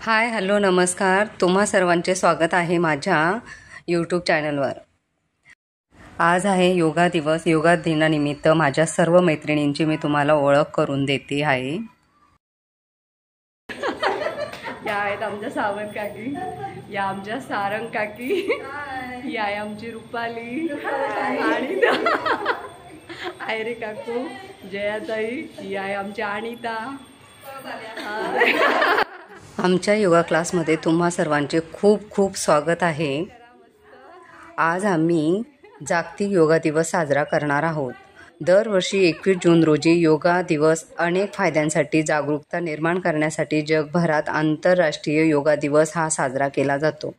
Hi hello नमस्कार, तुम्हा सर्वांचे स्वागत आहे माझ्या यूट्यूब चॅनलवर। आज आहे योगा दिवस। योगा दिनानिमित्त माझ्या सर्व मैत्रिणींची मी तुम्हाला ओळख करून देते आहे। या आहेत आमच्या सावंत काकी, या आमच्या सारंग काकी, या आहे आमची रुपाली आणि आयरे काकू, जयाताई, या आहे आमच्या अनिता। आमच्या योगा क्लासमध्ये तुम्हा सर्वांचे खूप खूप स्वागत आहे। आज आम्ही जागतिक योगा दिवस साजरा करणार आहोत। दरवर्षी 21 जून रोजी योगा दिवस अनेक फायद्यांसाठी जागरूकता निर्माण करण्यासाठी जगभरात आंतरराष्ट्रीय योगा दिवस हा साजरा केला जातो।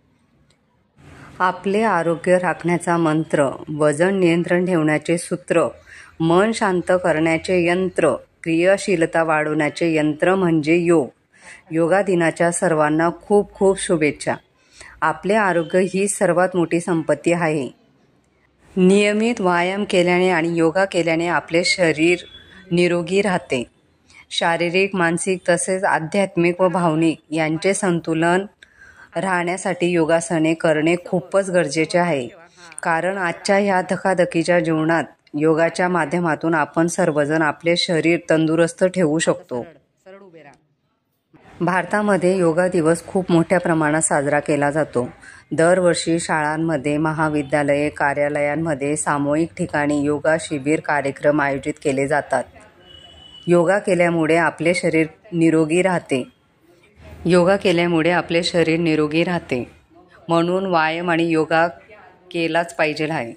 आपले आरोग्य राखण्याचा मंत्र, वजन नियंत्रण ठेवण्याचे सूत्र, मन शांत करण्याचे यंत्र, क्रियाशीलता वाढवण्याचे यंत्र म्हणजे योग। योगा दिनाच्या सर्वांना खूप खूप शुभेच्छा। आपले आरोग्य ही सर्वात मोठी संपत्ती आहे। नियमित व्यायाम केल्याने आणि योगा केल्याने आपले शरीर निरोगी राहते। शारीरिक, मानसिक तसेच आध्यात्मिक व भावनिक यांचे संतुलन राहण्यासाठी योगासने करणे खूपच गरजेचे आहे। कारण आजच्या ह्या धकाधकीच्या जीवनात योगाच्या माध्यमातून आपण सर्वजण आपले शरीर तंदुरुस्त ठेवू शकतो। भारतामध्ये योगा दिवस खूप मोठ्या प्रमाणात साजरा केला जातो। दरवर्षी शाळांमध्ये, महाविद्यालये, कार्यालयांमध्ये सामूहिक ठिकाणी योगा शिबिर कार्यक्रम आयोजित केले जातात। योगा केल्यामुळे आपले शरीर निरोगी राहते। म्हणून व्यायाम आणि योगा केलाच पाहिजे आहे।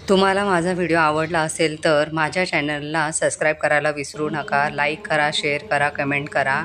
तुम्हाला माझा व्हिडिओ आवडला असेल तर माझ्या चॅनलला सबस्क्राईब करायला विसरू नका। लाईक करा, शेअर करा, कमेंट करा।